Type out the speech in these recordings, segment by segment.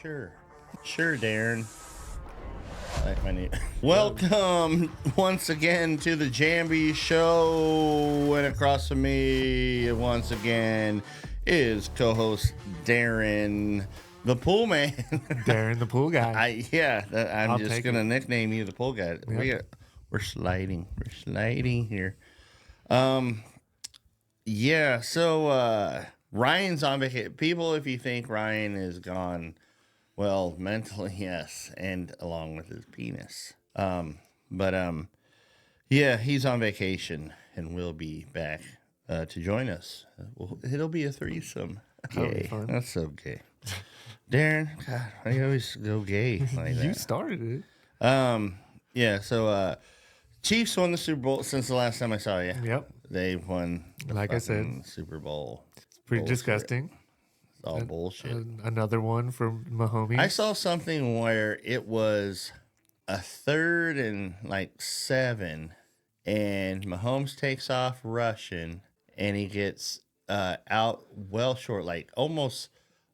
Sure, Darren. Like my name. Welcome once again to the Jamby Show, and across from me once again is co-host Darren, the pool man. Darren, the pool guy. I'm just gonna nickname you the pool guy. Yep. We're sliding here. So Ryan's on vacation. People, if you think Ryan is gone, well, mentally, yes, and along with his penis. He's on vacation and will be back to join us. It'll be a threesome. Gay. That's so gay. Darren, God, why do you always go gay like that? You started it. So Chiefs won the Super Bowl since the last time I saw you. Yep. They've won Like I said, Super Bowl. It's pretty disgusting. It's all bullshit. Another one from Mahomes. I saw something where it was a 3rd and 7, and Mahomes takes off rushing, and he gets out well short, like almost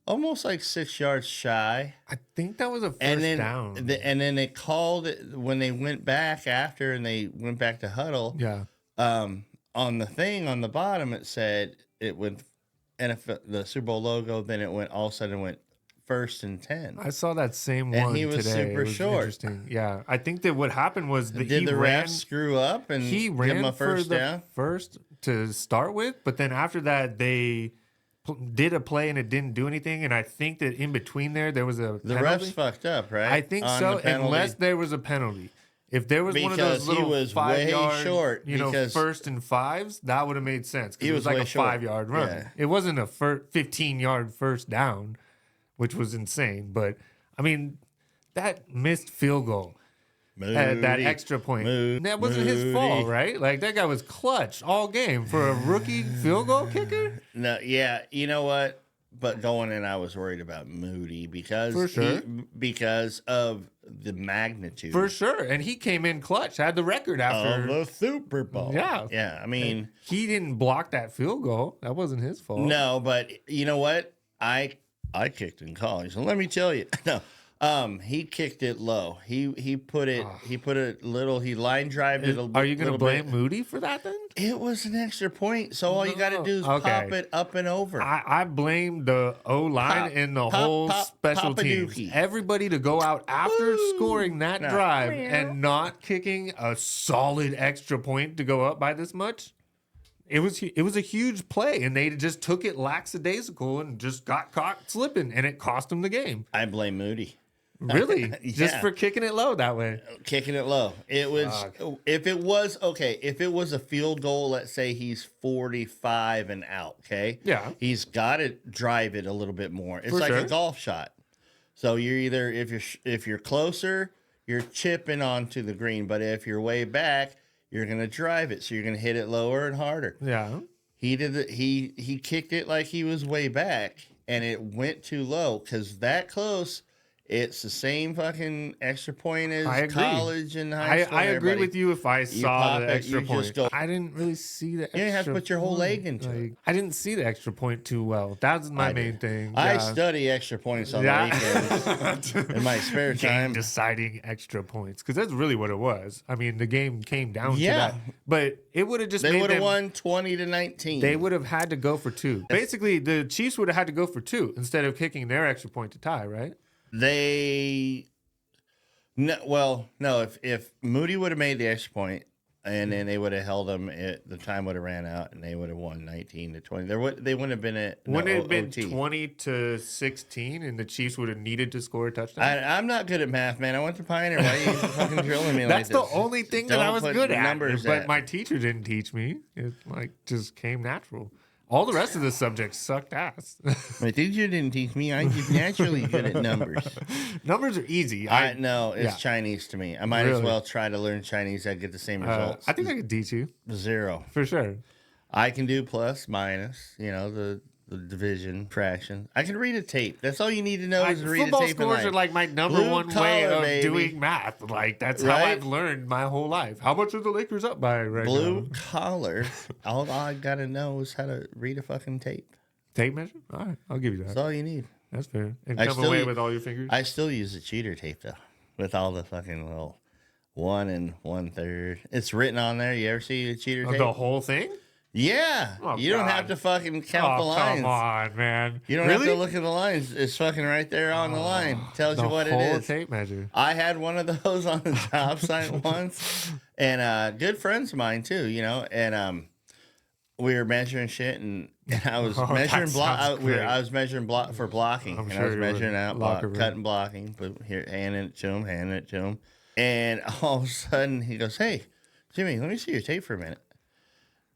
like 6 yards shy. I think that was a first down. And then they called it when they went back after, and they went back to huddle. Yeah. On the thing on the bottom, it said it went NFL, the Super Bowl logo. Then it went all of a sudden it went 1st and 10. I saw that same And one he was today. super It was short. Interesting. Yeah. I think that what happened was that Did the refs screw up and he give ran him a for first down? First to start with, but then after that they did a play and it didn't do anything. And I think that in between there was a The penalty. refs fucked up, right? I think On so, the penalty. unless there was a penalty. If there was one of Because those he little was 5 way yard, short, you know, because 1st and 5s, that would have made sense. 'Cause He it was was like way a short. 5-yard run. Yeah. It wasn't a 15-yard first down, which was insane. But I mean, that missed field goal. That extra point. That wasn't his fault, right? Like, that guy was clutch all game for a rookie field goal kicker. No, yeah, you know what? But going in, I was worried about Moody because For sure. because of the magnitude. For sure. And he came in clutch, had the record after. Of the Super Bowl. Yeah. I mean, he didn't block that field goal. That wasn't his fault. no, but you know what? I kicked in college, and let me tell you, no. He kicked it low. He put it little. He line drive it. Are you going to blame Moody for that then? It was an extra point, so all you got to do is pop it up and over. I blame the O-line and the whole special teams. Pop-a-dookie. Everybody to go out after scoring that drive and not kicking a solid extra point to go up by this much. It was a huge play, and they just took it lackadaisical and just got caught slipping, and it cost them the game. I blame Moody. Really? Yeah. Just for kicking it low that way? Kicking it low. It was if it was a field goal, let's say he's 45 and out, okay? Yeah. He's got to drive it a little bit more. It's For like sure. a golf shot. So you're either if you're closer, you're chipping onto the green, but if you're way back, you're going to drive it. So you're going to hit it lower and harder. Yeah. He did he kicked it like he was way back, and it went too low cuz that close. It's the same fucking extra point as college and high school. I agree with you if I saw the extra point. Go, I didn't really see the extra you have to put your whole leg into it. I didn't see the extra point too well. That's my main thing. I study extra points on the weekends in my spare time. Game deciding extra points, because that's really what it was. I mean, the game came down to that. But it would have just they made would have them won 20-19. They would have had to go for 2. Basically, the Chiefs would have had to go for 2 instead of kicking their extra point to tie, right? If Moody would have made the extra point and then they would have held them, the time would have ran out and they would have won 19-20. They wouldn't have been Wouldn't it have been OT. 20-16 and the Chiefs would have needed to score a touchdown? I'm not good at math, man. I went to Pioneer. Why are you fucking drilling me like this? That's the only thing that I was good at. But at. my teacher didn't teach me. It just came natural. All the rest of the subjects sucked ass. My teacher didn't teach me. I'm just naturally good at numbers. Numbers are easy. I know it's Chinese to me. I might as well try to learn Chinese. I get the same results. I think I could teach you 0 for sure. I can do plus, minus. You know the division, fraction. I can read a tape. That's all you need to know is read a tape. Football scores are like my number Blue one collar, way of baby. doing math. Like that's how I've learned my whole life. How much are the Lakers up by right now? Blue collar. All I gotta know is how to read a fucking tape. Tape measure? All right, I'll give you that. That's all you need. That's fair. And I come still away u- with all your fingers. I still use the cheater tape though, with all the fucking little 1 1/3. It's written on there. You ever see a cheater tape? The whole thing? Yeah. Oh, You don't have God. to fucking count the lines. Come on, man. You don't have to look at the lines. It's fucking right there on the line. Tells you what it is. The whole tape measure. I had one of those on the job site once, and good friends of mine too, you know, and we were measuring shit, and I was measuring block. I was measuring block for blocking, and I was measuring out cutting blocking, but here handing it to him, and all of a sudden he goes, "Hey, Jimmy, let me see your tape for a minute."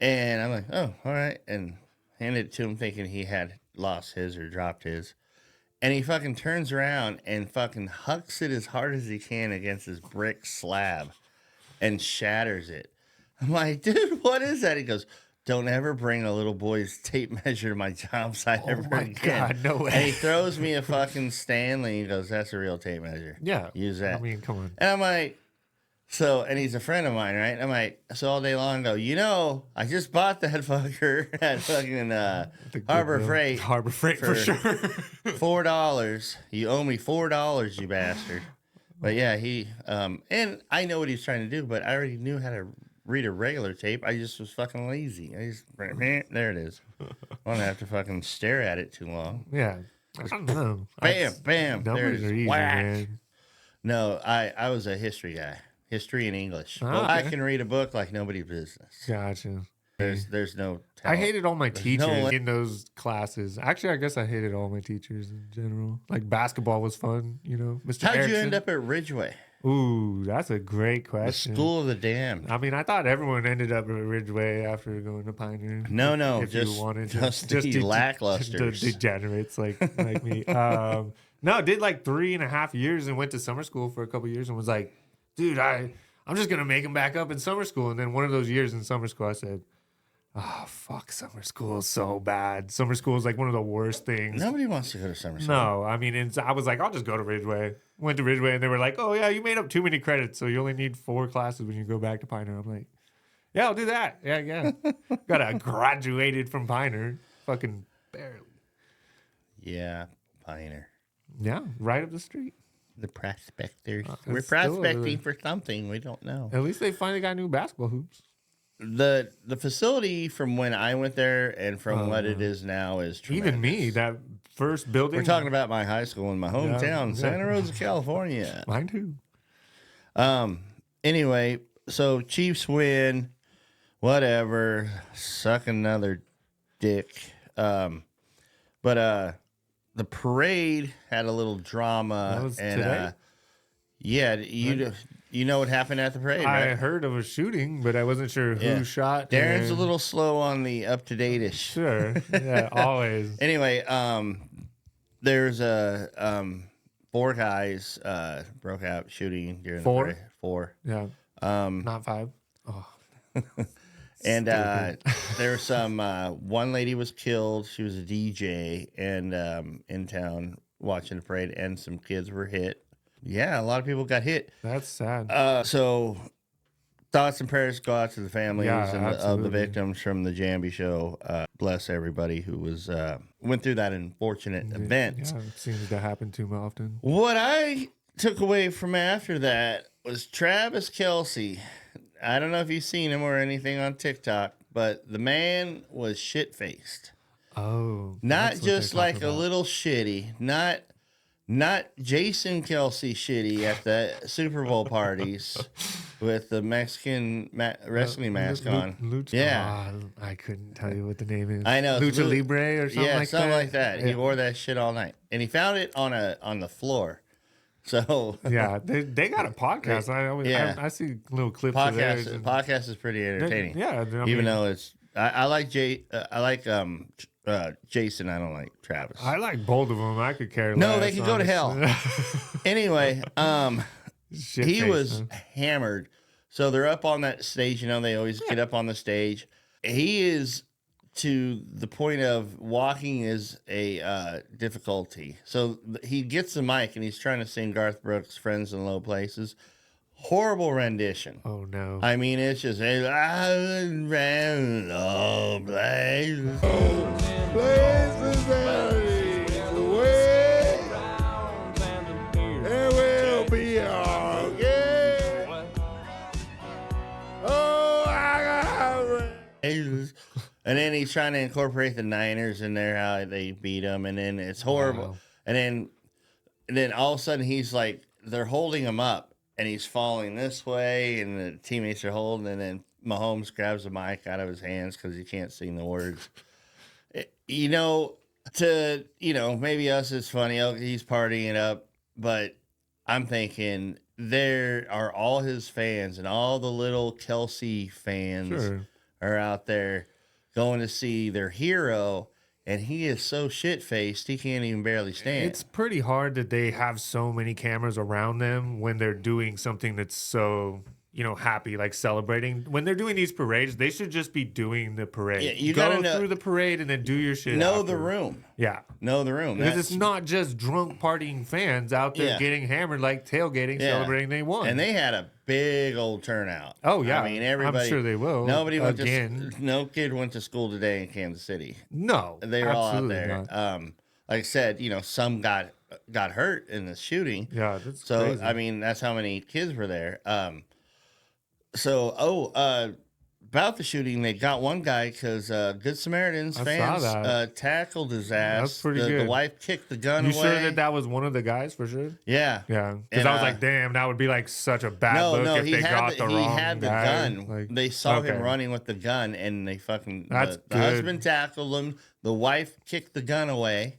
And I'm like, "Oh, all right," and handed it to him, thinking he had lost his or dropped his. And he fucking turns around and fucking hucks it as hard as he can against his brick slab and shatters it. I'm like, "Dude, what is that?" He goes, "Don't ever bring a little boy's tape measure to my job site ever again." God, no way. And he throws me a fucking Stanley. He goes, "That's a real tape measure. Yeah. Use that." I mean, come on. And I'm like, and he's a friend of mine, right? I'm like, so all day long I go, you know, I just bought that fucker at fucking Harbor Freight. Harbor Freight for sure. $4. You owe me $4, you bastard. But yeah, he and I know what he's trying to do, but I already knew how to read a regular tape. I just was fucking lazy. I just there it is. I don't have to fucking stare at it too long. Yeah. I don't know. Bam. There it Numbers are is. easy, Whack. man. No, I was a history guy. History and English. Oh, Well, okay. I can read a book like nobody's business. Gotcha. There's no talent. I hated all my teachers no- in those classes. Actually, I guess I hated all my teachers in general. Like basketball was fun, you know. Mr. How'd Erickson. you end up at Ridgeway? Ooh, that's a great The question. school of the damned. I mean, I thought everyone ended up at Ridgeway after going to Pioneer. No, if just you wanted to, just the lacklusters. the degenerates like me. No, did like 3.5 years and went to summer school for a couple years and was like, dude, I'm just gonna make them back up in summer school. And then one of those years in summer school, I said, oh fuck, summer school is so bad. Summer school is like one of the worst things. Nobody wants to go to summer school. No, I mean, I was like, I'll just go to Ridgeway. Went to Ridgeway, and they were like, oh, yeah, you made up too many credits, so you only need 4 classes when you go back to Pioneer. I'm like, yeah, I'll do that. Yeah. Got graduated from Pioneer. Fucking barely. Yeah, Pioneer. Yeah, right up the street. The prospectors. We're it's still prospecting for something. We don't know. At least they finally got new basketball hoops. The facility from when I went there and from what it is now is tremendous. Even me, that first building. We're talking about my high school in my hometown, Yeah. Santa Rosa, California. Mine too. Anyway, so Chiefs win. Whatever. Suck another dick. But the parade had a little drama. That was and today? yeah, you know what happened at the parade, I right? heard of a shooting, but I wasn't sure who Yeah. shot. Darren's a and- little slow on the up to date-ish. Sure. Yeah, always. Anyway, there's a 4 guys broke out shooting during 4? the parade. 4. Yeah. Not 5. Oh. And there was some one lady was killed. She was a DJ and in town watching the parade, and some kids were hit. Yeah, a lot of people got hit. That's sad. So thoughts and prayers go out to the families Yeah, of the absolutely. victims from the Jamby show. Bless everybody who was went through that unfortunate event. Yeah, it seems to happen too often. What I took away from after that was Travis Kelce. I don't know if you've seen him or anything on TikTok, but the man was shit-faced. Oh. Not that's what they're just like talking a about. little shitty, not Jason Kelce shitty at the Super Bowl parties with the Mexican wrestling mask on. Lucha, Yeah. I couldn't tell you what the name is. I know. Lucha Libre or something yeah, like something that. like that. He Yeah. wore that shit all night, and he found it on the floor. So Yeah, they got a podcast. Yeah. I see little clips of theirs. and podcast is pretty entertaining. Yeah, I even mean, though it's I like Jason. I don't like Travis. I like both of them. I could care less. No, they can go to hell. honestly. Anyway, Shit he face, was huh? hammered. So they're up on that stage. You know, they always get up on the stage. He is to the point of walking is a difficulty. So he gets the mic and he's trying to sing Garth Brooks' "Friends in Low Places." Horrible rendition. Oh no. I mean, it's just places And then he's trying to incorporate the Niners in there, how they beat them, and then it's horrible. Wow. And then all of a sudden he's like, they're holding him up, and he's falling this way, and the teammates are holding, and then Mahomes grabs the mic out of his hands because he can't sing the words. Maybe us it's funny. Oh, he's partying up, but I'm thinking there are all his fans and all the little Kelsey fans are out there going to see their hero, and he is so shit-faced he can't even barely stand. It's pretty hard that they have so many cameras around them when they're doing something that's so, happy, like celebrating. When they're doing these parades, they should just be doing the parade. Yeah, you go gotta through the parade and then do your shit. Know the room. Yeah. Know the room. Because it's not just drunk partying fans out there getting hammered, like tailgating, celebrating they won. And they had a big old turnout. Oh, yeah. I mean, everybody. I'm sure they will. Nobody went no kid went to school today in Kansas City. No. They were all out there. Like I said, some got hurt in the shooting. Yeah, that's so crazy. I mean, that's how many kids were there. About the shooting, they got one guy because Good Samaritans fans tackled his ass. That's pretty good. The wife kicked the gun away. You sure that was one of the guys for sure? Yeah. Yeah. Because I was like, damn, that would be like such a bad look if they got the wrong he had the guy. gun. Like, they saw him running with the gun, and they fucking That's the husband tackled him. The wife kicked the gun away,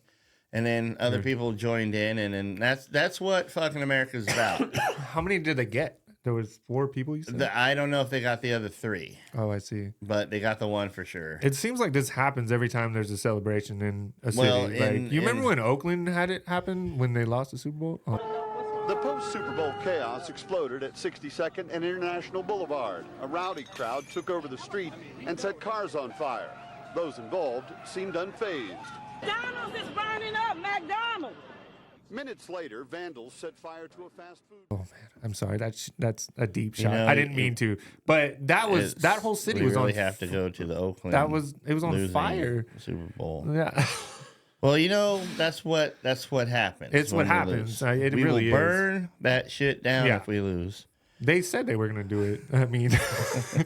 and then other people joined in, and then that's what fucking America's about. How many did they get? There was 4 people, you said? I don't know if they got the other 3. Oh, I see. But they got the one for sure. It seems like this happens every time there's a celebration in a city. You remember when Oakland had it happen when they lost the Super Bowl? Oh. The post-Super Bowl chaos exploded at 62nd and International Boulevard. A rowdy crowd took over the street and set cars on fire. Those involved seemed unfazed. McDonald's is burning up, McDonald's. Minutes later, vandals set fire to a fast food. Oh man, I'm sorry. That's a deep shot. I didn't mean to, but that whole city was on. We really have to go to the Oakland. It was on fire. Super Bowl. Yeah. Well, that's what happens. It's what happens. It we really will burn that shit down if we lose. They said they were going to do it. I mean,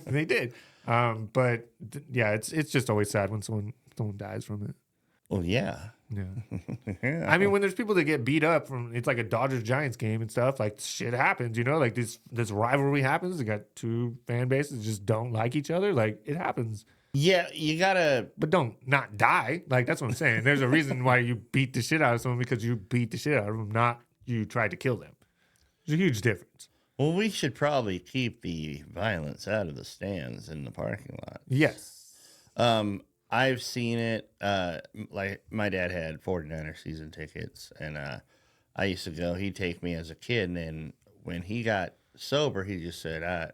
they did. But yeah, it's just always sad when someone dies from it. Well, yeah. Yeah. I mean, when there's people that get beat up from, it's like a Dodgers Giants game and stuff, like shit happens, like this rivalry happens. They got 2 fan bases that just don't like each other. Like it happens. Yeah, you gotta, but don't not die. Like that's what I'm saying. There's a reason why you beat the shit out of someone, because you beat the shit out of them, not you tried to kill them. There's a huge difference. Well, we should probably keep the violence out of the stands in the parking lot. Yes. I've seen it. Like my dad had 49er season tickets, and I used to go. He'd take me as a kid, and then when he got sober, he just said,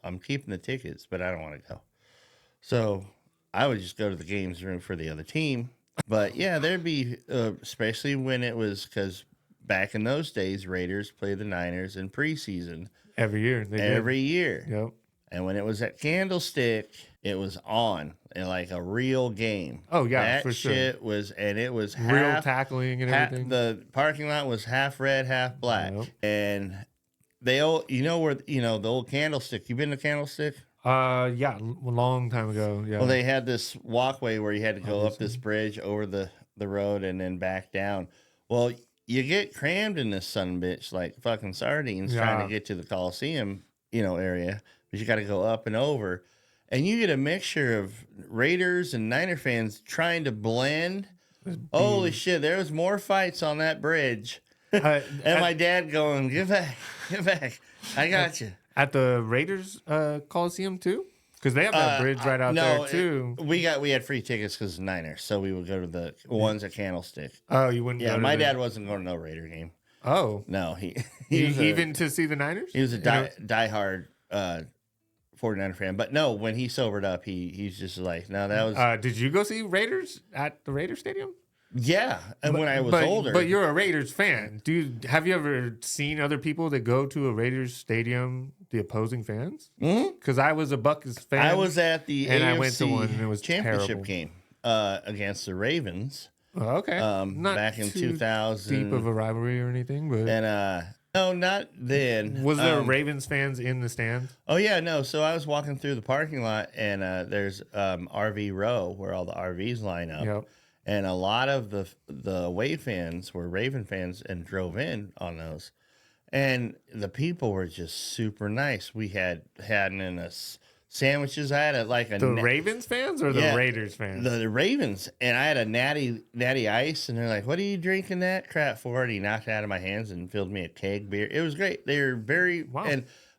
"I'm keeping the tickets, but I don't want to go." So I would just go to the games room for the other team. But yeah, there'd be especially when it was because back in those days, Raiders played the Niners in preseason every year. Every year. Yep. And when it was at Candlestick, it was on like a real game. Oh yeah, that for sure. Shit was, and it was real tackling and everything. The parking lot was half red, half black, and they all, where the old Candlestick. You been to Candlestick? Yeah, a long time ago. Yeah. Well, they had this walkway where you had to go up this bridge over the road and then back down. Well, you get crammed in this son bitch like fucking sardines trying to get to the Coliseum, area. But you got to go up and over, and you get a mixture of Raiders and Niner fans trying to blend. Holy shit! There was more fights on that bridge, and my dad going, "Get back! I got you." At the Raiders Coliseum too, because they have that bridge right out there too. We had free tickets because Niners, so we would go to the ones at Candlestick. Oh, you wouldn't? Yeah, my dad wasn't going to no Raider game. Oh no, he even to see the Niners. He was a diehard 49er fan, but no, when he sobered up, he's just like, no, that was. Did you go see Raiders at the Raiders Stadium? Yeah, and when I was older. But you're a Raiders fan, have you ever seen other people that go to a Raiders stadium, the opposing fans? Because I was a Bucs fan. I was at the AFC I went to one, and it was championship terrible. game against the Ravens. Oh, okay. Not back in too 2000. deep of a rivalry or anything, but And no, not then. was there Ravens fans in the stands? Oh yeah, no. So I was walking through the parking lot, and there's RV row where all the RVs line up, Yep. and a lot of the away fans were Raven fans and drove in on those, and the people were just super nice. We had in us sandwiches. I had The Ravens fans or the Yeah, Raiders fans? the Ravens, and I had a natty ice, and they're like, "What are you drinking that crap for?" And he knocked it out of my hands and filled me a keg beer. It was great. They were very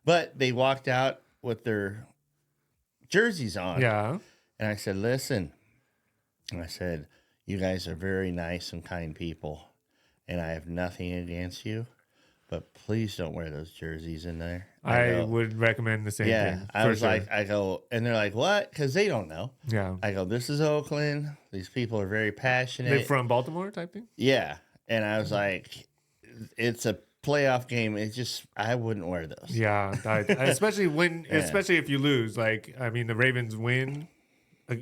but they walked out with their jerseys on. Yeah. And I said, "Listen," and I said, "You guys are very nice and kind people, and I have nothing against you, but please don't wear those jerseys in there." I would recommend the same thing. I was like, I go, and they're like, "What?" Because they don't know. Yeah. I go, "This is Oakland. These people are very passionate." They from Baltimore type thing? Yeah. And I was like, it's a playoff game. It's just, I wouldn't wear those. Yeah. Especially especially if you lose. Like, I mean, the Ravens win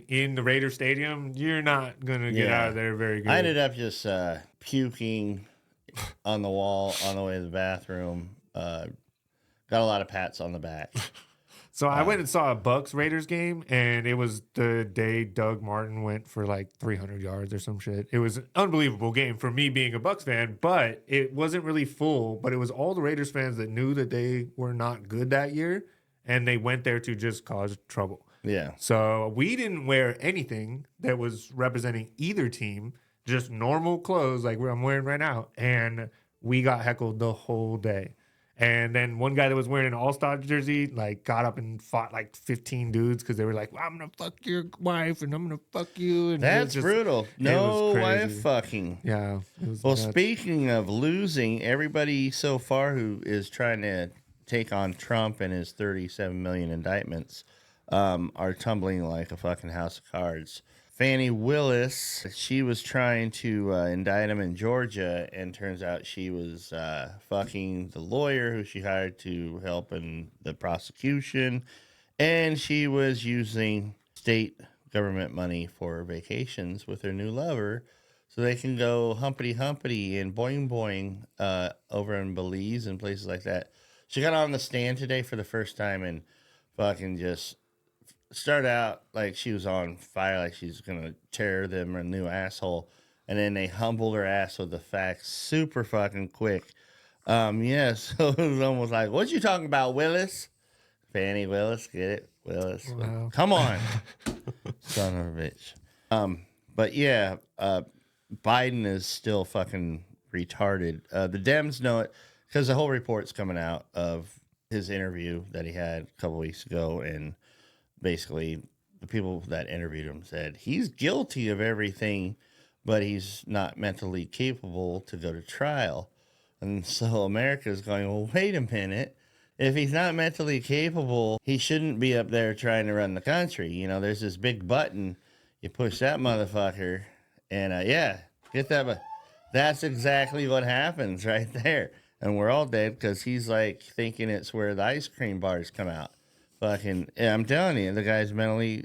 in the Raider Stadium, you're not going to get out of there very good. I ended up just puking on the wall on the way to the bathroom. Got a lot of pats on the back. So I went and saw a Bucks Raiders game, and it was the day Doug Martin went for like 300 yards or some shit. It was an unbelievable game for me being a Bucks fan, but it wasn't really full. But it was all the Raiders fans that knew that they were not good that year, and they went there to just cause trouble. Yeah. So we didn't wear anything that was representing either team, just normal clothes like I'm wearing right now, and we got heckled the whole day. And then one guy that was wearing an All-Star jersey, like, got up and fought like 15 dudes because they were like, well, "I'm gonna fuck your wife and I'm gonna fuck you." And That's brutal. No wife fucking. Yeah. Well, speaking of losing, everybody so far who is trying to take on Trump and his 37 million indictments are tumbling like a fucking house of cards. Fannie Willis, she was trying to indict him in Georgia, and turns out she was fucking the lawyer who she hired to help in the prosecution, and she was using state government money for vacations with her new lover so they can go humpity humpity and boing boing over in Belize and places like that. She got on the stand today for the first time and fucking just started out like she was on fire, like she's gonna tear them a new asshole, and then they humbled her ass with the facts super fucking quick. Yeah, so it was almost like, "What you talking about, Willis?" Fannie Willis, get it? Willis. Wow. Come on. Son of a bitch. But yeah, Biden is still fucking retarded. The Dems know it because the whole report's coming out of his interview that he had a couple weeks ago, and basically the people that interviewed him said he's guilty of everything, but he's not mentally capable to go to trial. And so America's going, well, wait a minute. If he's not mentally capable, he shouldn't be up there trying to run the country. You know, there's this big button. You push that motherfucker, and yeah, get that. But that's exactly what happens right there. And we're all dead because he's like thinking it's where the ice cream bars come out. Fucking, I'm telling you, the guy's mentally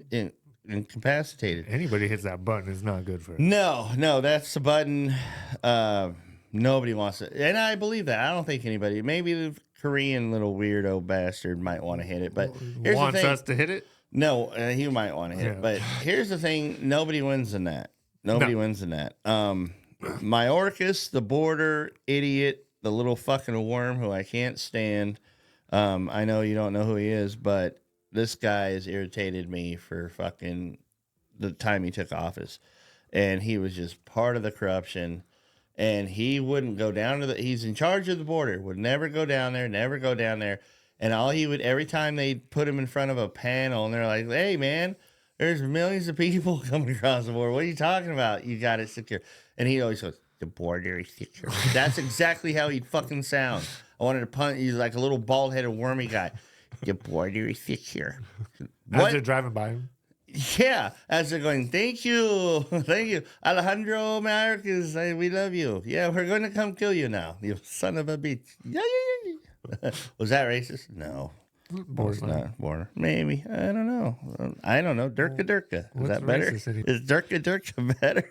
incapacitated. Anybody hits that button is not good for it. No, that's the button. Nobody wants it, and I believe that. I don't think anybody. Maybe the Korean little weirdo bastard might want to hit it, but here's Wants the thing. us to hit it? No, he might want to hit it, but here's the thing: nobody wins in that. Nobody wins in that. Mayorkas, the border idiot, the little fucking worm who I can't stand. I know you don't know who he is, but this guy has irritated me for fucking the time he took office. And he was just part of the corruption. And he wouldn't go down to he's in charge of the border, would never go down there. And all he would, every time they put him in front of a panel and they're like, "Hey man, there's millions of people coming across the border. What are you talking about? You got it secure." And he always goes, "The border is secure." That's exactly how he'd fucking sound. I wanted to punch. He's like a little bald-headed, wormy guy. "The border is secure." As they're driving by him. Yeah, as they're going, "Thank you, Alejandro Mayorkas, we love you. Yeah, we're going to come kill you now, you son of a bitch." Yeah. Was that racist? No. Border. Maybe. I don't know. Durka. Is that better? Is Durka better?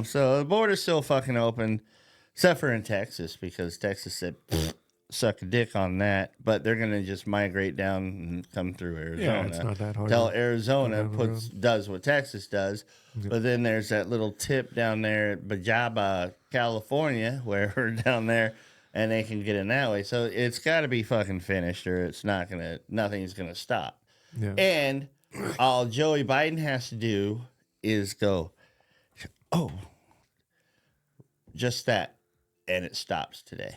So the border's still fucking open, except for in Texas, because Texas said suck a dick on that. But they're gonna just migrate down and come through Arizona. Yeah, it's not that hard. Till to Arizona go down the does what Texas does. But then there's that little tip down there at Bajaba, California, where we're down there, and they can get in that way. So it's got to be fucking finished, or it's not gonna. Nothing's gonna stop. Yeah. And all Joey Biden has to do is go, oh, just that, and it stops today.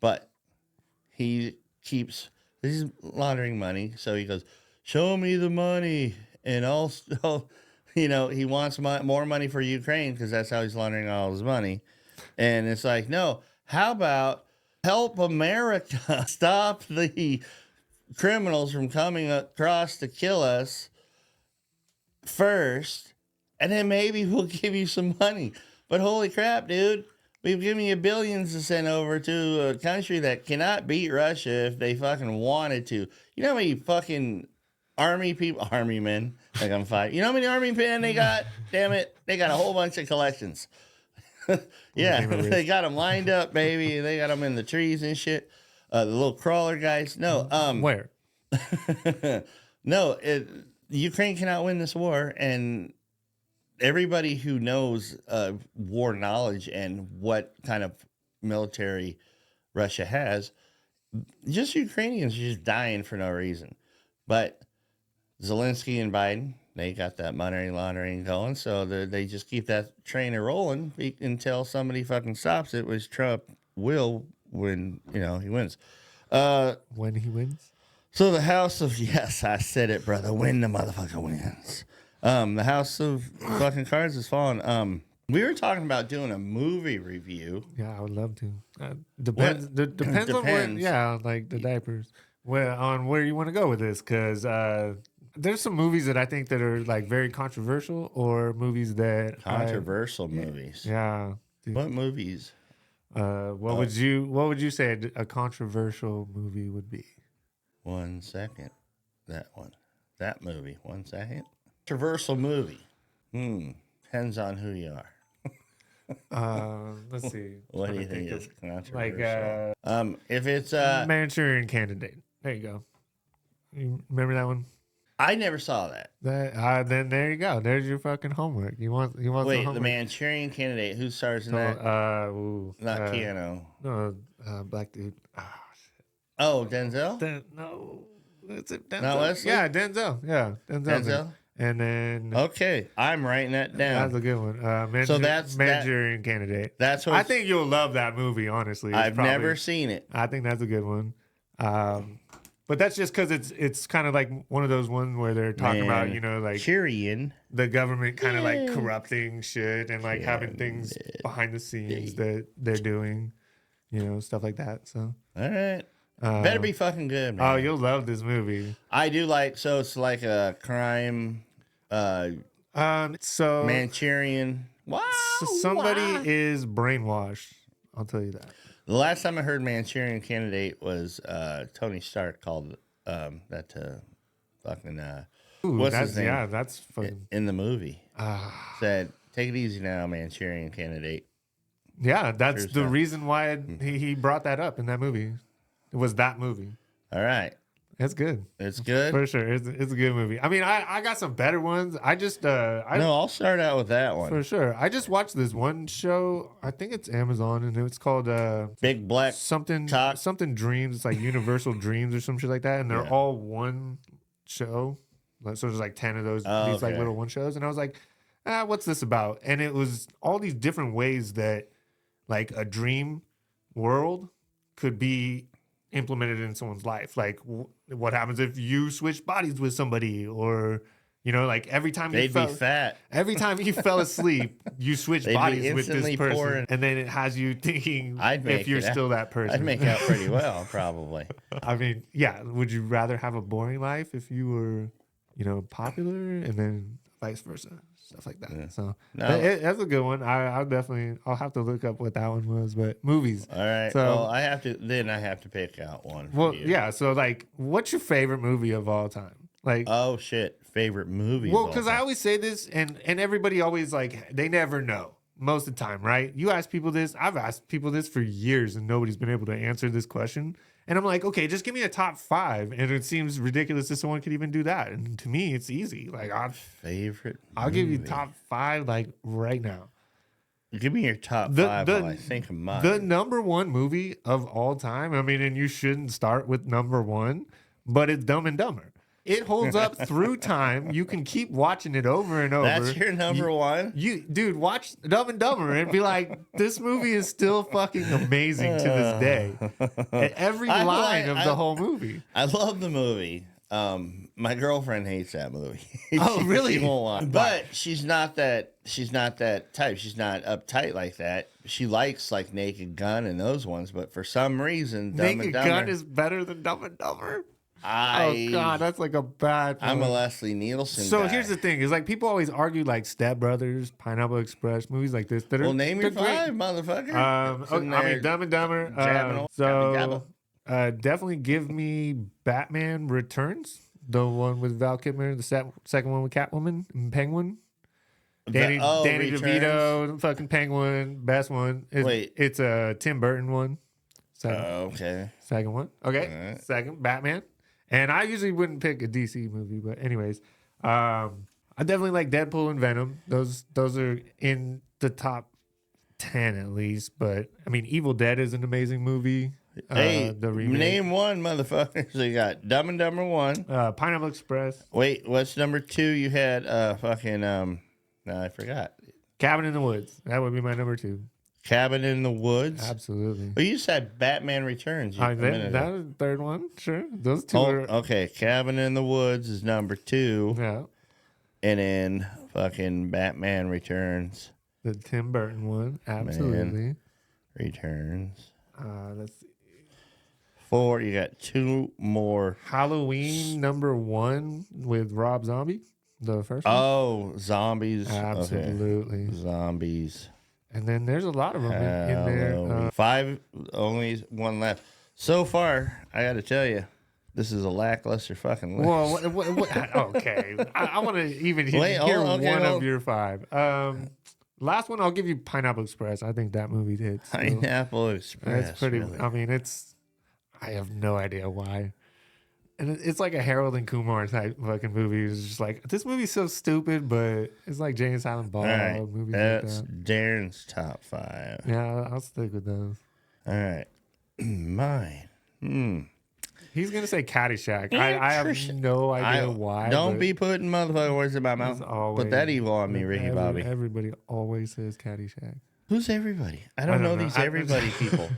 But he's laundering money, so he goes, show me the money, and also, he wants more money for Ukraine because that's how he's laundering all his money. And it's like, no, how about help America stop the criminals from coming across to kill us first, and then maybe we'll give you some money. But holy crap, dude, we've given you billions to send over to a country that cannot beat Russia if they fucking wanted to. You know how many fucking army men, like I'm fighting. You know how many army men they got? Damn it, they got a whole bunch of collections. Yeah, they got them lined up, baby. They got them in the trees and shit. The little crawler guys. No, Where? no, Ukraine cannot win this war, and everybody who knows war knowledge and what kind of military Russia has, just Ukrainians are just dying for no reason. But Zelensky and Biden, they got that money laundering going, so they just keep that train rolling until somebody fucking stops it, which Trump will when he wins. When he wins? So the House of, yes, I said it, brother, when the motherfucker wins. The House of fucking Cards is falling. We were talking about doing a movie review. Yeah, I would love to. Depends. Depends on where. Yeah, like the diapers. On where you want to go with this, because there's some movies that I think that are like very controversial, or movies that Controversial movies. Yeah. What movies? What would you say a controversial movie would be? 1 second. That movie. 1 second. Controversial movie. Depends on who you are. Let's see. What do you think is controversial? Like, if it's Manchurian Candidate. There you go. You remember that one? I never saw that. Then there you go. There's your fucking homework. You want Wait, some homework? the Manchurian Candidate. Who stars in that? Not Keanu. No, black dude. Oh, Denzel. No, is it Denzel? Not Wesley? Yeah, Denzel. Yeah, Denzel. And then Okay, I'm writing that down. that's a good one. So that's Manchurian Candidate. That's what I think you'll love that movie. Honestly, I've never seen it. I think that's a good one. But that's just because it's kind of like one of those ones where they're talking about, like Manchurian. the government kind of like corrupting shit and like having things behind the scenes that they're doing, stuff like that. So All right. Better be fucking good, man. oh, you'll love this movie. I do so it's like a crime, So Manchurian. Wow. somebody is brainwashed. I'll tell you that. The last time I heard Manchurian Candidate was Tony Stark called that to fucking Ooh, what's that's, his name? Yeah, that's fucking. In the movie. Said, take it easy now, Manchurian Candidate. Yeah, that's Sure the stuff. reason why he brought that up in that movie. It was that movie. All right. It's good. It's good. For sure. It's a good movie. I mean, I got some better ones. I just No, I'll start out with that one. for sure. I just watched this one show. I think it's Amazon, and it's called Big Black something Cock. something Dreams. It's like Universal Dreams or some shit like that, and they're Yeah. all one show. So there's like 10 of those Oh, these like okay. little one shows, and I was like, what's this about? And it was all these different ways that like a dream world could be implemented in someone's life. Like what happens if you switch bodies with somebody, or like every time They'd be fat. every time you fell asleep, you switch They'd be bodies with this instantly person, pouring. and then it has you thinking I'd make if you're it out. still that person. I'd make out pretty well, probably. I mean, yeah. Would you rather have a boring life if you were, popular, and then vice versa, stuff like that? Yeah. So No. that's a good one. I'll have to look up what that one was. But movies. All right. So- Well, I have to pick out one. For Well, you. yeah. So like, what's your favorite movie of all time? Like, Oh shit, favorite movie. well, because I always say this, and everybody always like they never know most of the time, right? You ask people this. I've asked people this for years, and nobody's been able to answer this question. And I'm like, okay, just give me a top 5, and it seems ridiculous that someone could even do that. And to me, it's easy. Like, I'll give you top 5 like right now. Give me your top 5 while I think of mine. The number 1 movie of all time. I mean, and you shouldn't start with number 1, but it's Dumb and Dumber. It holds up through time. You can keep watching it over and over. That's your number 1? Dude, watch Dumb and Dumber and be like, this movie is still fucking amazing to this day. And every line of the whole movie. I love the movie. My girlfriend hates that movie. Oh, really? She won't watch. But she's not that type. She's not uptight like that. She likes like Naked Gun and those ones, but for some reason, Naked Gun is better than Dumb and Dumber? Oh God, that's like a bad. I'm a Leslie Nielsen. So guy. here's the thing: is like people always argue like Step Brothers, Pineapple Express, movies like this. That are, well, name your 5, great. motherfucker. Okay, I mean, Dumb and Dumber. Definitely give me Batman Returns, the one with Val Kilmer, the second one with Catwoman and Penguin. Danny DeVito, the fucking Penguin, best one. It's a Tim Burton one. Okay. Second one. Okay. Right. Second, Batman. And I usually wouldn't pick a DC movie, but anyways, I definitely like Deadpool and Venom. Those are in the top 10 at least. But I mean, Evil Dead is an amazing movie. Hey, the remake. Name one, motherfucker. So you got Dumb and Dumber 1. Pineapple Express. Wait, what's number 2? You had no, I forgot. Cabin in the Woods. That would be my number 2. Cabin in the Woods. Absolutely. Well, you said Batman Returns. That was the third one. Sure. Those two are. Okay. Cabin in the Woods is number 2. Yeah. And then fucking Batman Returns. The Tim Burton one. Absolutely. Returns. Let's see. 4. You got 2 more. Halloween number 1 with Rob Zombie. The first one. Oh, zombies. Absolutely. Okay. Zombies. And then there's a lot of them in there. 5, only 1 left. So far, I got to tell you, this is a lackluster fucking list. Well, what, okay. I want to even hear one of your 5. Last one, I'll give you Pineapple Express. I think that movie hits. Pineapple Express. That's pretty. Really? I mean, I have no idea why. And it's like a Harold and Kumar type fucking movie. It's just like, this movie's so stupid, but it's like Jay and Silent Bob. All right. Movies That's like that. Darren's top 5. Yeah, I'll stick with those. All right. Mine. He's going to say Caddyshack. I have no idea why. Don't be putting motherfucking words in my mouth. Put that evil on me, Ricky Bobby. Everybody always says Caddyshack. Who's everybody? I don't know these everybody people.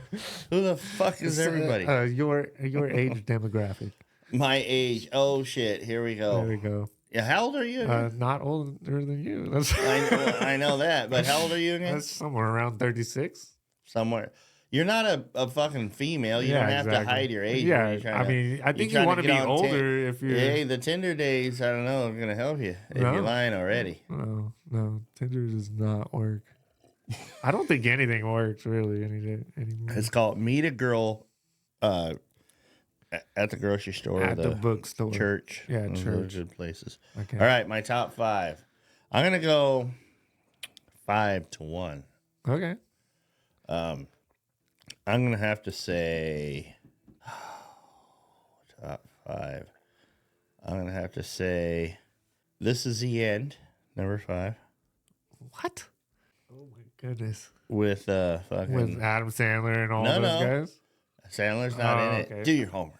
Who the fuck is everybody? Your age demographic. My age. Oh, shit. Here we go. There we go. Yeah, how old are you? Not older than you. I know that, but how old are you again? That's somewhere around 36. Somewhere. You're not a fucking female. You don't have to hide your age. Yeah, I mean, I think you want to be older if you're... Hey, the Tinder days, I don't know, are going to help you if you're lying already. No. Tinder does not work. I don't think anything works, really, anymore. It's called Meet a Girl at the grocery store. At the bookstore. Church. Yeah, those church. are good places. Okay. All right, my top 5. I'm going to go 5 to 1. Okay. I'm going to have to say top 5. I'm going to have to say This Is the End, number 5. What? Oh, my goodness. With with Adam Sandler and all those guys? Sandler's not in it. Do your homework.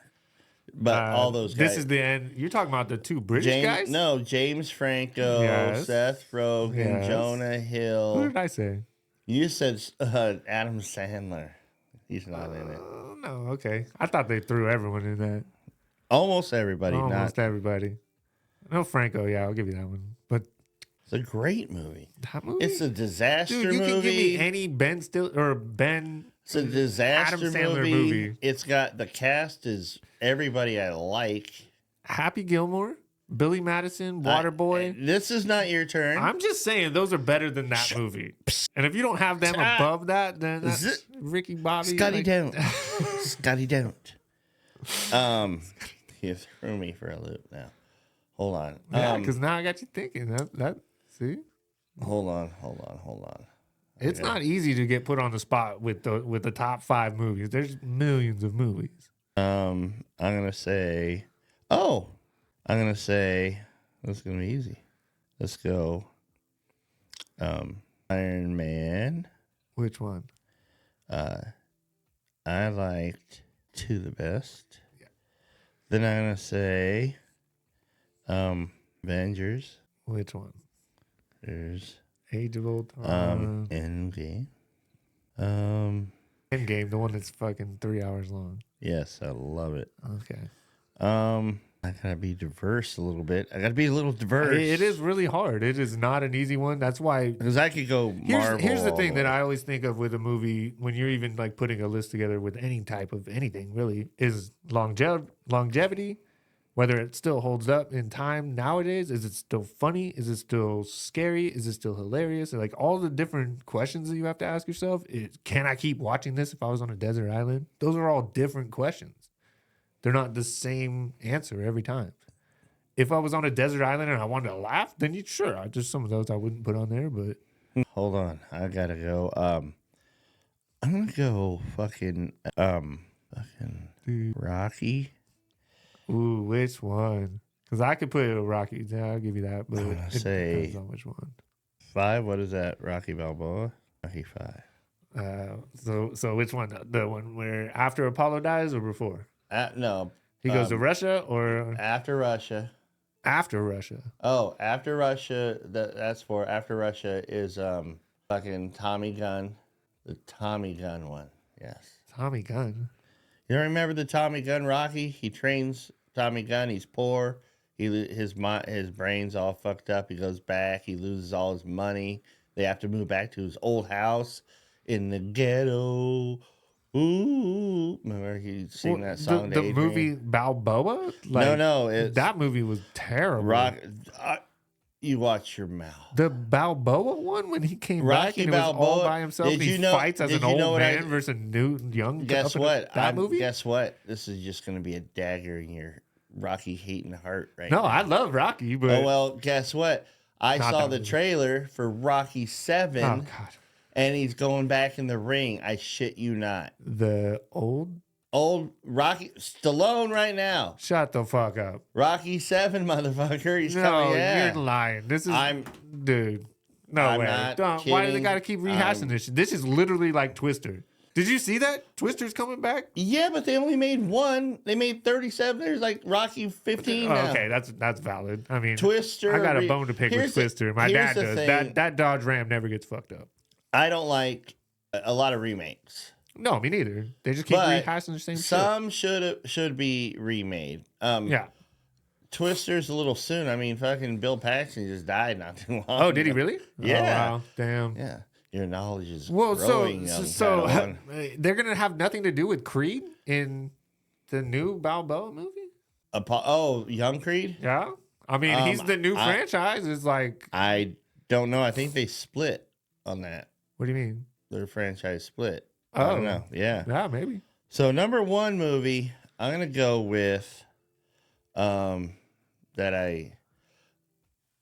But all those guys. This Is the End. You're talking about the 2 British guys? No, James Franco, Seth Rogen, Jonah Hill. Who did I say? You said Adam Sandler. He's not in it. No, okay. I thought they threw everyone in that. Almost everybody. Almost everybody. No, Franco. Yeah, I'll give you that one. But it's a great movie. That movie? It's a disaster movie. Dude, you can give me any Ben. It's a disaster Adam Sandler movie. It's got the cast is everybody I like. Happy Gilmore, Billy Madison, Waterboy. This is not your turn. I'm just saying those are better than that movie. And if you don't have them above that, then that's Ricky Bobby. Scotty don't. Scotty don't. You threw me for a loop now. Hold on. Yeah, because now I got you thinking. See, Hold on. it's not easy to get put on the spot with the top 5 movies. There's millions of movies. I'm gonna say. This is gonna be easy. Let's go. Iron Man. Which one? I liked 2 the best. Yeah. Then I'm gonna say, Avengers. Which one? There's Age of Ultron. Endgame. Endgame, the one that's fucking 3 hours long. Yes, I love it. Okay. I gotta be diverse a little bit. I gotta be a little diverse. It is really hard. It is not an easy one. That's why. Because I could go Marvel. Here's the thing that I always think of with a movie when you're even like putting a list together with any type of anything really is longevity. Whether it still holds up in time nowadays, is it still funny? Is it still scary? Is it still hilarious? And like all the different questions that you have to ask yourself. Can I keep watching this if I was on a desert island? Those are all different questions. They're not the same answer every time. If I was on a desert island and I wanted to laugh, then sure, there's some of those I wouldn't put on there. But hold on, I gotta go. I'm gonna go fucking Rocky. Ooh, which one? Because I could put a Rocky. Yeah, I'll give you that. But it depends on which one. 5. What is that? Rocky Balboa. Rocky 5. So which one? The one where after Apollo dies or before? No. He goes to Russia or after Russia? After Russia. Oh, after Russia. That's for after Russia is fucking Tommy Gunn, the Tommy Gunn one. Yes. Tommy Gunn. You don't remember the Tommy Gunn Rocky? He trains Tommy Gunn. He's poor. His brain's all fucked up. He goes back. He loses all his money. They have to move back to his old house in the ghetto. Ooh, remember he sang that song? The movie Balboa? No, that movie was terrible. You watch your mouth. The Balboa one when he came back and he was all by himself. And he fights as an old man versus a new young. Guess what? That movie? Guess what? This is just going to be a dagger in your Rocky hating heart right now. No, I love Rocky, but oh well. Guess what? I saw the trailer for Rocky 7. Oh God. And he's going back in the ring. I shit you not. The old Rocky Stallone right now. Shut the fuck up. Rocky 7, motherfucker. He's coming. Yeah. You're lying. This is dude. No I'm way. Not why do they got to keep rehashing this shit? This is literally like Twister. Did you see that? Twister's coming back? Yeah, but they only made 1. They made 37. There's like Rocky 15 now. Okay, that's valid. I mean, Twister. I got a bone to pick with Twister. My dad does. Thing. That Dodge Ram never gets fucked up. I don't like a lot of remakes. No, me neither. They just keep rehashing the same shit. Some should be remade. Yeah. Twister's a little soon. I mean, fucking Bill Paxton just died not too long. Oh, did he really? Yeah. Oh, wow. Damn. Yeah. Your knowledge is growing. So they're gonna have nothing to do with Creed in the new Balboa movie? Young Creed? Yeah. I mean, he's the new franchise. It's like I don't know. I think they split on that. What do you mean? Their franchise split. Oh. I don't know. Yeah. Yeah, maybe. So number 1 movie, I'm gonna go with that I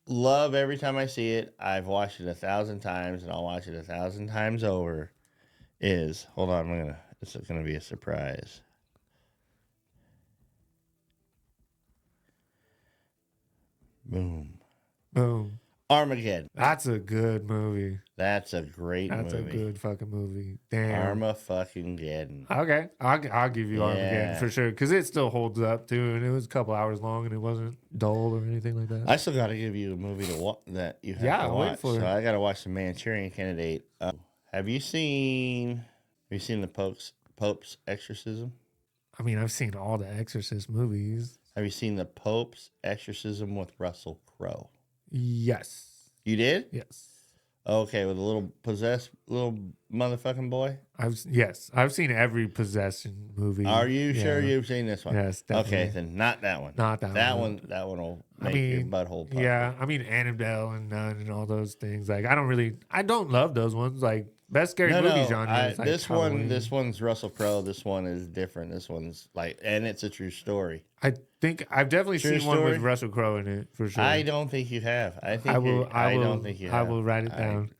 love every time I see it. I've watched it 1,000 times and I'll watch it 1,000 times over. Hold on, this is gonna be a surprise. Boom. Armageddon. That's a good movie. That's a great movie. That's a good fucking movie. Damn. Armageddon. Okay. I'll give you Armageddon for sure. Because it still holds up too. And it was a couple hours long and it wasn't dull or anything like that. I still got to give you a movie that you have to watch. For so I got to watch The Manchurian Candidate. Have you seen the Pope's Exorcism? I mean, I've seen all the Exorcist movies. Have you seen The Pope's Exorcism with Russell Crowe? Yes. You did? Yes. Okay, with a little possessed little motherfucking boy? I've seen every possession movie. Are you sure you've seen this one? Yes, definitely. Okay, then not that one. Not that one. That one will make your butthole pop. Yeah, I mean Annabelle and Nun and all those things. Like I don't love those ones. Like Best scary movie genre. Is like Halloween. This one's Russell Crowe. This one is different. This one's like, and it's a true story. I think I've definitely True seen one story? with Russell Crowe in it for sure. I don't think you have. I think I don't think you have. I will write it down.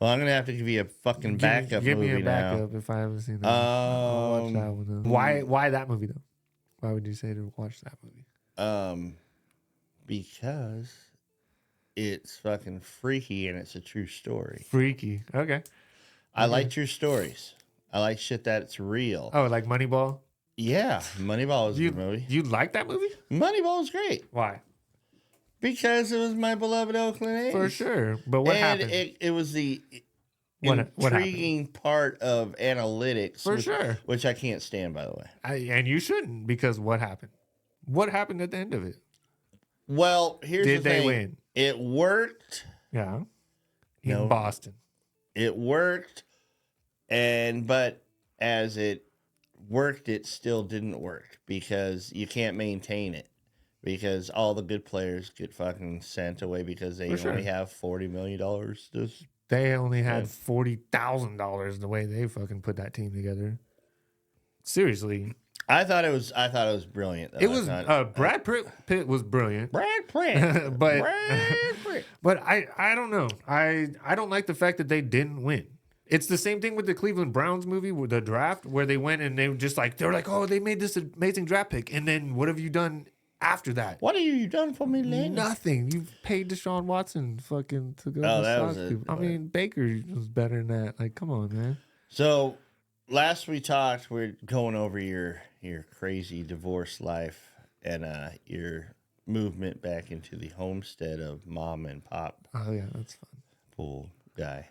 Well, I'm gonna have to give you a fucking backup Give movie me a backup now. if I haven't seen that. I'll watch that one. Though. Why that movie though? Why would you say to watch that movie? Because it's fucking freaky and it's a true story. Freaky. Okay. I like true stories. I like shit that's real. Oh, like Moneyball? Yeah, Moneyball was a good movie. You like that movie? Moneyball was great Why? because it was my beloved Oakland A's. For sure. But what happened? It was the What intriguing part of analytics. For sure. Which I can't stand, by the way. And you shouldn't, because what happened? What happened at the end of it? Well, here's Did the thing. they win? It worked. Yeah. In No. Boston. It worked, but as it worked, it still didn't work because you can't maintain it. Because all the good players get fucking sent away because they only have $40 million to. They only had $40,000 the way they fucking put that team together. Seriously. I thought it was brilliant. Though. It was Brad Pitt was brilliant. Brad Pitt. but Brad Pitt. but I don't know. I don't like the fact that they didn't win. It's the same thing with the Cleveland Browns movie with the draft, where they went and they were just like, oh, they made this amazing draft pick, and then what have you done after that? What have you done for me, Lynn? Nothing. You've paid Deshaun Watson fucking to go. Oh, to that Sox was people. I mean, Baker was better than that. Like, come on, man. So last we talked, we're going over your crazy divorce life and your movement back into the homestead of mom and pop. Oh yeah, that's fun. Pool guy.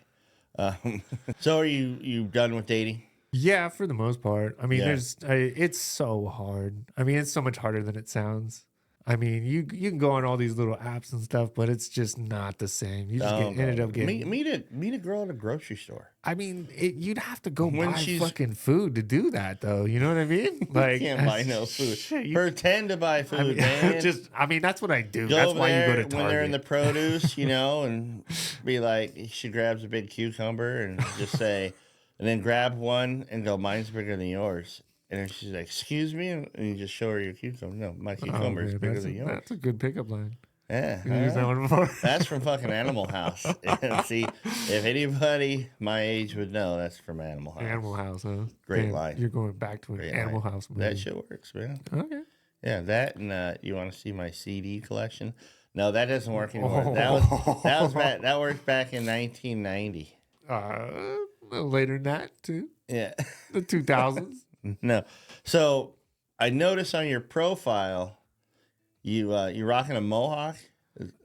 So are you done with dating? Yeah, for the most part. I mean, Yeah. it's so hard. I mean, it's so much harder than it sounds. I mean, you can go on all these little apps and stuff, but it's just not the same. You just ended up getting meet a girl at a grocery store. I mean, you'd have to go When buy she's- fucking food to do that, though. You know what I mean? Like, You can't buy no food. Shit, Pretend to buy food, I mean, man. I mean, that's what I do. Go That's over why there you go to Target. when they're in the produce, and be like, she grabs a big cucumber and just say, and then grab one and go, mine's bigger than yours. And then she's like, excuse me? And you just show her your cucumber. No, my cucumber is bigger than yours. That's a good pickup line. Yeah. You used that one before? That's from fucking Animal House. And see, if anybody my age would know, that's from Animal House. Animal House, huh? Great Damn, line. You're going back to an Great Animal line. House movie. That shit works, man. Okay. Yeah, that and you want to see my CD collection? No, that doesn't work anymore. That worked back in 1990. A little later than that, too. Yeah. The 2000s. No. So I noticed on your profile, you're rocking a mohawk.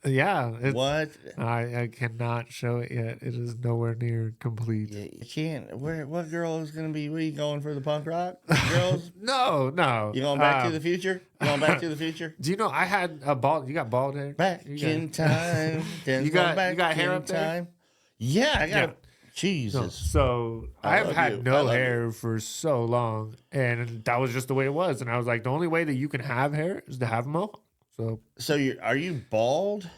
Yeah. What? I cannot show it yet. It is nowhere near complete. You can't. What girl is gonna be? What are you going for? The punk rock girls? No. You going back to the future? You going back to the future? Do you know I had a bald? You got bald hair? Back in time. You got hair up there? Yeah, I got. Yeah. A, Jesus. No, so I I've love had you. I no love hair for so long, and that was just the way it was. And I was like, the only way that you can have hair is to have a mohawk. So Are you bald?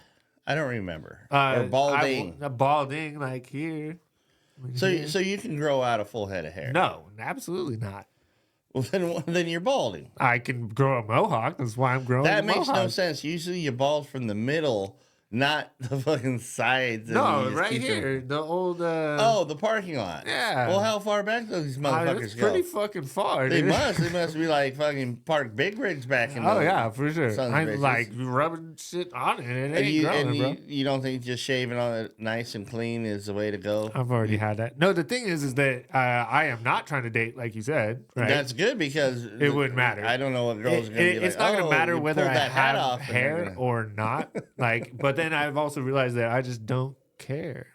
I don't remember. Or balding. Balding, like here. So you can grow out a full head of hair. No, absolutely not. Well, then you're balding. I can grow a mohawk. That's why I'm growing. That a makes no mohawk. sense. Usually you bald from the middle, not the fucking sides. and No, you just right keep them- here, the old. Oh, the parking lot. Yeah. Well, how far back do these motherfuckers it's go? pretty fucking far. They dude. must. They must be like fucking parked big rigs back in. Oh the, yeah, for sure. sons of I'm bitches. like rubbing shit on it. It ain't growing, bro. You don't think just shaving on it nice and clean is the way to go? I've already had that. No, the thing is that I am not trying to date, like you said. Right? That's good because It wouldn't matter. I don't know what girls are gonna be like. It's not going to matter you whether pulled I that hat have off and they're hair gonna- or not. Like, but then I've also realized that I just don't care.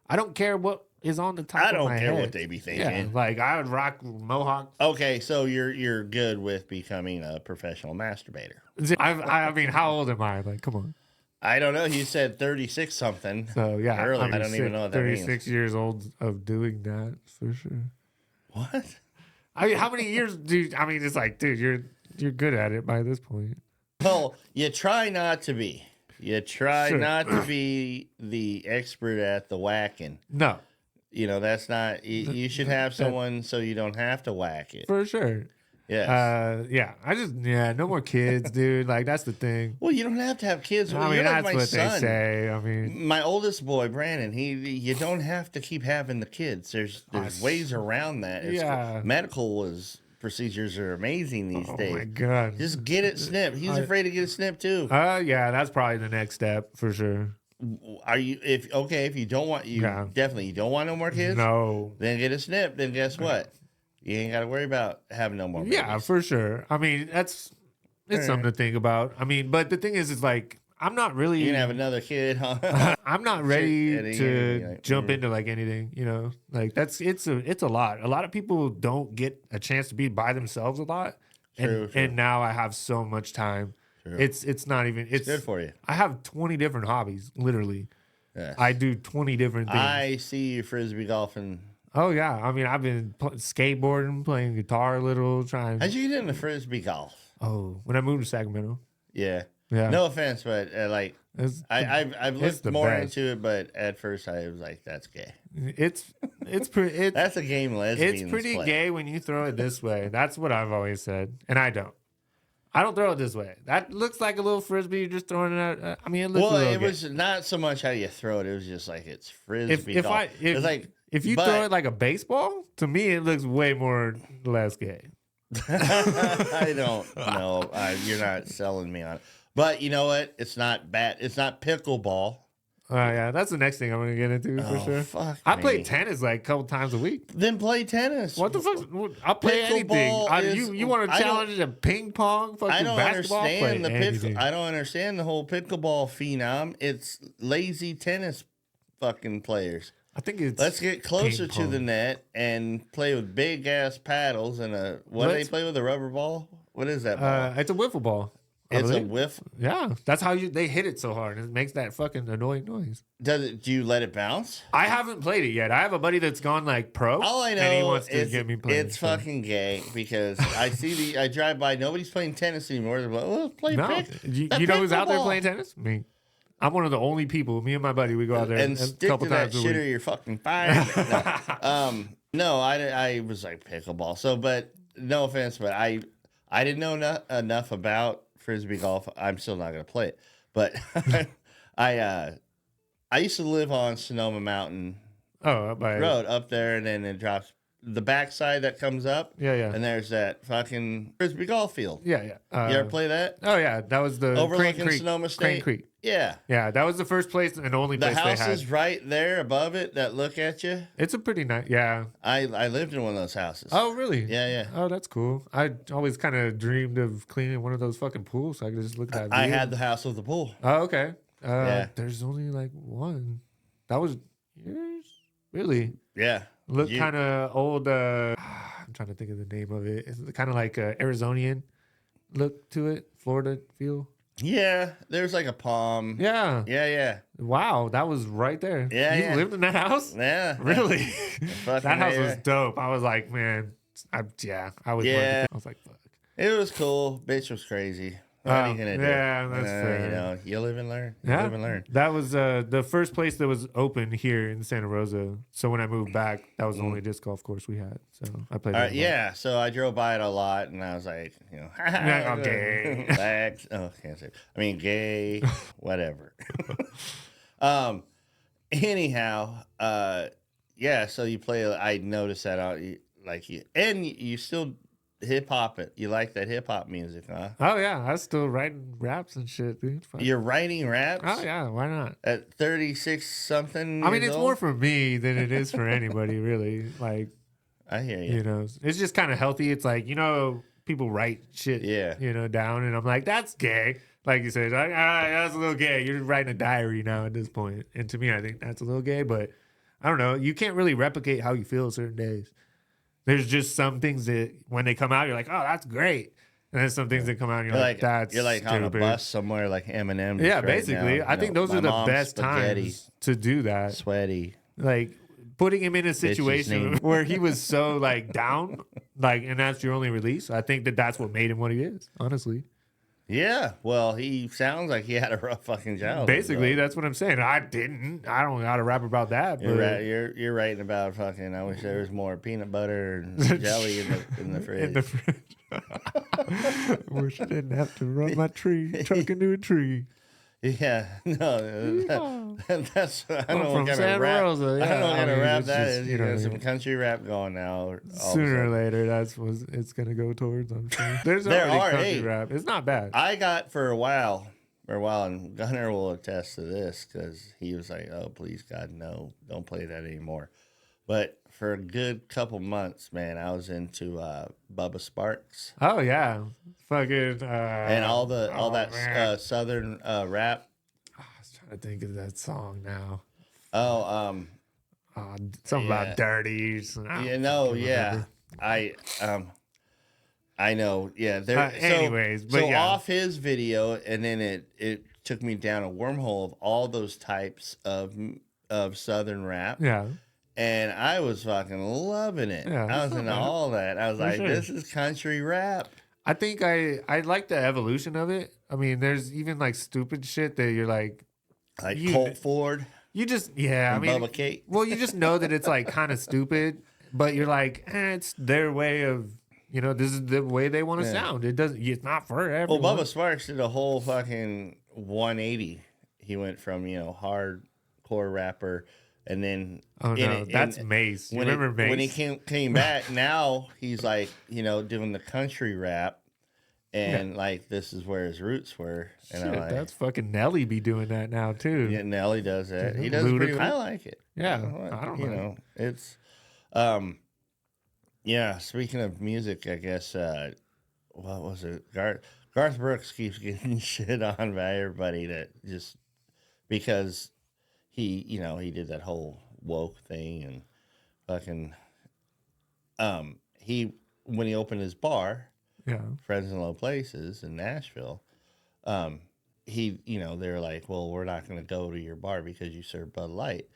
I don't care what is on the top I of don't my care head. what they be thinking. Yeah, like I would rock mohawk. Okay, so you're good with becoming a professional masturbator. I mean, how old am I? Like, come on. I don't know. You said 36 something. So yeah, earlier. I'm I don't even know what that means. 36 years old of doing that for sure. What? I mean, how many years do? I mean, it's like, dude, you're good at it by this point. Well, you try not to be. You try Sure. not to be the expert at the whacking. No, You know, that's not. You should have someone so you don't have to whack it. For sure. Yes. No more kids, dude. Like, that's the thing. Well, you don't have to have kids. I mean, You're like that's my what son. they say. I mean, My oldest boy, Brandon, you don't have to keep having the kids. There's ways around that. Medical procedures are amazing these days. Oh my God. Just get it snipped. He's afraid to get it snipped too. Yeah, that's probably the next step for sure. Are you if you don't want you don't want no more kids? No. Then get it snipped. Then guess what? You ain't got to worry about having no more babies. Yeah, for sure. I mean, it's something to think about. I mean, but the thing is like, I'm not really. You can have another kid, huh? I'm not ready to jump into like anything, you know. Like it's a lot. A lot of people don't get a chance to be by themselves a lot. True. And now I have so much time. True. It's not even it's good for you. I have 20 different hobbies, literally. Yes. I do 20 different things. I see you frisbee golfing. Oh yeah, I mean I've been skateboarding, playing guitar a little, trying. How'd you get into frisbee golf? Oh, when I moved to Sacramento. Yeah. Yeah. No offense, but I've looked more into it, but at first I was like, that's gay. It's pretty. That's a game lesbians It's pretty play. gay when you throw it this way. That's what I've always said, and I don't. I don't throw it this way. That looks like a little frisbee. You're just throwing it out. I mean, it looks. Well, a little it gay. was not so much how you throw it. It was just like it's frisbee golf. If you throw it like a baseball, to me it looks way more less gay. I don't know. You're not selling me on it. But you know what? It's not bad. It's not pickleball. Oh yeah, that's the next thing I'm gonna get into for sure. Fuck I me. play tennis like a couple times a week. Then play tennis. What the fuck? I'll play Pickleball anything. You want to challenge a ping pong? Fucking I don't basketball? understand the anything. I don't understand the whole pickleball phenom. It's lazy tennis fucking players. I think it's. Let's get closer ping to the pong. net and play with big ass paddles and what do they play with, a rubber ball? What is that ball? It's a wiffle ball. I It's a believe. whiff. Yeah, that's how they hit it so hard. It makes that fucking annoying noise. Do you let it bounce? I haven't played it yet. I have a buddy that's gone like pro. All I know and he wants to is get me playing. it's fucking gay because I drive by, nobody's playing tennis anymore. They're like, oh, let's play No, you know who's out there playing tennis? Me. I'm one of the only people. Me and my buddy, we go out there and a stick couple to that times a shit or week. you're fucking fired. No, I was like pickleball. So, but no offense, but I didn't know enough about frisbee golf. I'm still not gonna play it, but I used to live on Sonoma Mountain Road up there, and then it drops the backside that comes up. Yeah. And there's that fucking frisbee golf field. Yeah. You ever play that? Oh yeah, that was the Overlooking Sonoma State? Crane Creek. Yeah. Yeah, that was the first place and only The place they had. houses right there above it that look at you. It's a pretty nice. Yeah. I lived in one of those houses. Oh really? Yeah. Oh, that's cool. I always kind of dreamed of cleaning one of those fucking pools so I could just look at that. I view. had the house with the pool. Oh, okay. Yeah. There's only like one. That was yours? Really? Yeah. Look kind of old. I'm trying to think of the name of it. It's kind of like Arizonian look to it. Florida feel. Yeah. There's like a palm. Yeah. Yeah. Wow, that was right there. Yeah, You yeah. lived in that house? Yeah. Really? Fucking That house A. was dope. I was like, man, I would. Yeah. I was like, fuck. It was cool. Bitch was crazy. What are you gonna do? Yeah, that's fair. You know, you live and learn. You Yeah, live and learn. that was the first place that was open here in Santa Rosa. So when I moved back, that was the only disc golf course we had. So I played. All right, that yeah. So I drove by it a lot, and I was like, you know, okay. Relax. Oh, can't say. I mean, gay, whatever. Anyhow, yeah. So you play. I noticed that you still hip hop it. You like that hip hop music, huh? Oh yeah, I was still writing raps and shit, dude. Fuck. You're writing raps. Oh yeah, why not? At 36 something. I mean, years it's old? more for me than it is for anybody, really. Like, I hear you. you know, it's just kind of healthy. It's like, you know, people write shit, Yeah. you know, down, and I'm like, that's gay. Like you said, like, that's a little gay. You're writing a diary now at this point, and to me, I think that's a little gay. But I don't know. You can't really replicate how you feel certain days. There's just some things that when they come out, you're like, oh, that's great. And then some things that come out, and you're like, that's you're like stupid. on a bus somewhere, like Eminem. Yeah, right basically. now. I think those my are the mom's best spaghetti, times to do that. Sweaty. Like putting him in a name. situation where he was so like down, like, and that's your only release. I think that's what made him what he is, honestly. Yeah, well, he sounds like he had a rough fucking childhood. Basically, though. that's what I'm saying. I didn't. I don't got to rap about that. You're But right. You're writing about fucking. I wish there was more peanut butter and jelly in the fridge. in the fridge. I wish I didn't have to run my truck into a tree. Yeah, no, that's I don't know from what kind of Santa rap. Rosa, I don't know yeah, what I kind of mean, rap it's that just, is. you You know, got some country rap going now. All of a Sooner or sudden. later, that's what it's gonna go towards. I'm sure. There's There already are, country hey. rap. It's not bad. I got for a while, and Gunner will attest to this because he was like, "Oh, please God, no, don't play that anymore." But for a good couple months, man, I was into Bubba Sparks Oh yeah, fucking and all that man. Southern rap. I was trying to think of that song now. Oh, Something Yeah. about dirties. I yeah, don't no, fucking yeah, remember. I know, yeah. There. Anyways, but so yeah. off his video, and then it took me down a wormhole of all those types of Southern rap. Yeah. And I was fucking loving it. Yeah, I it's was not into bad. all that. I was For like, sure. this is country rap. I think I like the evolution of it. I mean, there's even like stupid shit that you're like, Like You- Colt Ford you just I and mean, Bubba Kate. well, you just know that it's like kind of stupid, but you're like, it's their way of, this is the way they want to Yeah. sound. It's not for Well, everyone. Bubba Sparks did a whole fucking 180. He went from, hardcore rapper and then Oh no, that's Mace. You remember Mace? when he came back, now he's like, doing the country rap and like this is where his roots were. And Shit, I'm like, that's fucking Nelly be doing that now too. yeah, Nelly does that. Yeah, He does it pretty Ludacris. I like it. Yeah, What? I don't you mind. know, it's yeah, speaking of music, I guess what was it? Garth Brooks keeps getting shit on by everybody that just because he did that whole woke thing and fucking he when he opened his bar, Yeah. Friends in Low Places in Nashville, they're like, well, we're not going to go to your bar because you serve Bud Light.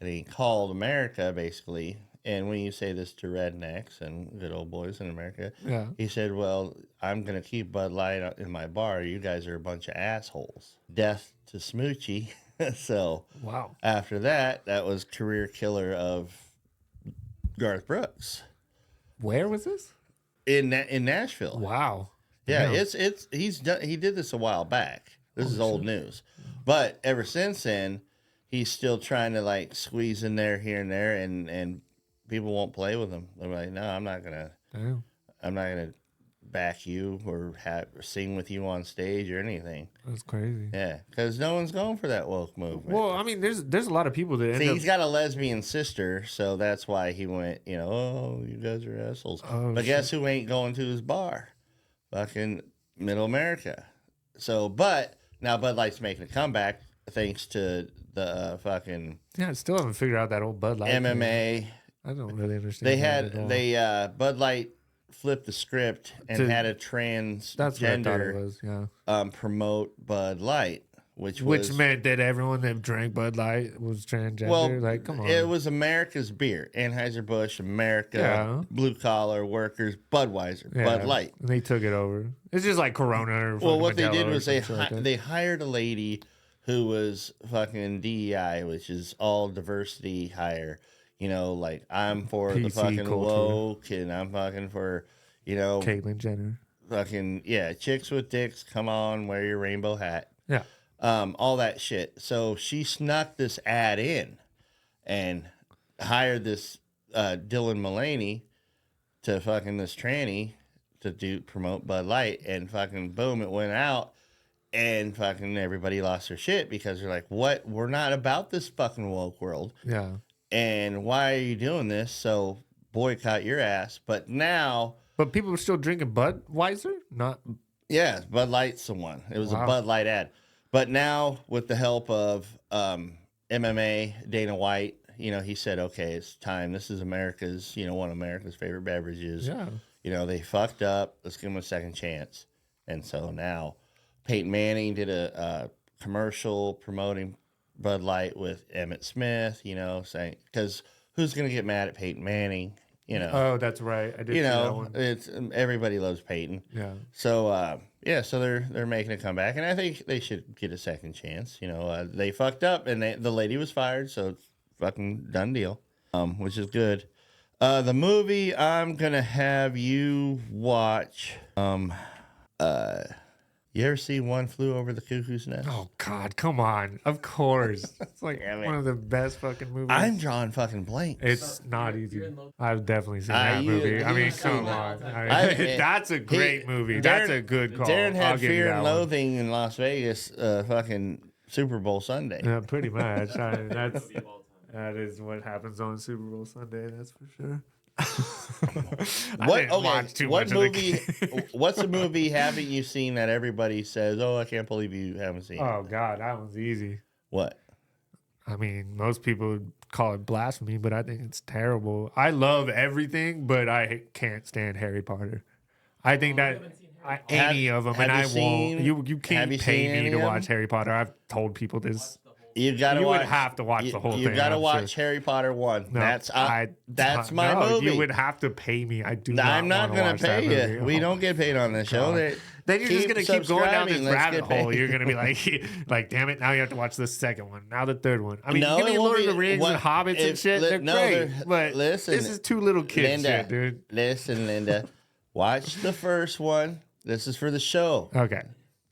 And he called America, basically. And when you say this to rednecks and good old boys in America, Yeah. he said, well, I'm going to keep Bud Light in my bar. You guys are a bunch of assholes. Death to Smoochie. So Wow. after that was career killer of Garth Brooks Where was this? in Nashville. Wow. Yeah, Damn. he did this a while back. This is old news. But ever since then, he's still trying to like squeeze in there here and there and people won't play with him. They're like, "No, I'm not going to back you or sing with you on stage or anything." That's crazy. Yeah, cuz no one's going for that woke movement. Well, I mean, there's a lot of people that end See, up. he's got a lesbian sister, so that's why he went, oh, you guys are assholes. Oh, but guess who ain't going to his bar? Fucking Middle America. So, but now Bud Light's making a comeback thanks to the fucking Yeah, I still haven't figured out that old Bud Light thing. MMA. I don't really understand. They that at all. Bud Light flipped the script and had a transgender That's what I thought it was. Yeah. promote Bud Light, which meant that everyone that drank Bud Light was transgender. Well, like, come on. It was America's beer. Anheuser-Busch, America, Yeah. blue-collar workers, Budweiser, Yeah, Bud Light. and they took it over. It's just like Corona or Well, fucking what they Modelo did or was some shit like that. they hired a lady who was fucking DEI, which is all diversity hire. Like I'm for the PC fucking culture. woke, and I'm fucking for, Caitlyn Jenner. fucking, yeah, chicks with dicks, come on, wear your rainbow hat. Yeah. All that shit. So she snuck this ad in and hired this Dylan Mullaney to fucking this tranny to promote Bud Light, and fucking boom, it went out, and fucking everybody lost their shit because they're like, what? We're not about this fucking woke world. Yeah. And why are you doing this? So boycott your ass. But now, But people were still drinking Budweiser? Not. yeah, Bud Light's the one. It was Wow. a Bud Light ad. But now, with the help of MMA, Dana White, he said, okay, it's time. This is America's, one of America's favorite beverages. Yeah. They fucked up. Let's give them a second chance. And so now, Peyton Manning did a commercial promoting Bud Light with Emmett Smith, saying, because who's going to get mad at Peyton Manning? You know. Oh, that's right. I did You see that know, one. it's everybody loves Peyton. Yeah. So so they're making a comeback, and I think they should get a second chance. You know, they fucked up, and the lady was fired, so it's fucking done deal. Which is good. The movie I'm gonna have you watch. You ever see One Flew Over the Cuckoo's Nest? Oh God, come on! Of course, it's like one of the best fucking movies. I'm drawing fucking blanks. It's not easy. I've definitely seen that you- movie. I mean, you've come seen on. I- That's a great movie. That's a good call. Darren I'll had give you Fear that and one. Loathing in Las Vegas, fucking Super Bowl Sunday. Yeah, pretty much. That is what happens on Super Bowl Sunday. That's for sure. I didn't watch too what much of movie? the What's a movie haven't you seen that everybody says, "Oh, I can't believe you haven't seen"? Oh God, that one's easy. What? I mean, most people would call it blasphemy, but I think it's terrible. I love everything, but I can't stand Harry Potter. I think that any of them, and I won't. You can't pay me to watch Harry Potter. I've told people this. You gotta You watch. would have to watch the whole thing. You gotta I'm watch sure. Harry Potter 1. No, That's my movie. You would have to pay me. I do not. I'm not wanna gonna watch that pay movie. you. We don't get paid on this show. Then you're just gonna keep going down this subscribing. Let's rabbit get hole. paid. You're gonna be like, damn it! Now you have to watch the second one. Now the third one. I mean, No, give me it won't Lord of the be- Rings what- and Hobbits and if- shit. They're no, great, they're- but listen, this is too little kid Linda, shit, dude. Listen, Linda. Watch the first one. This is for the show. Okay.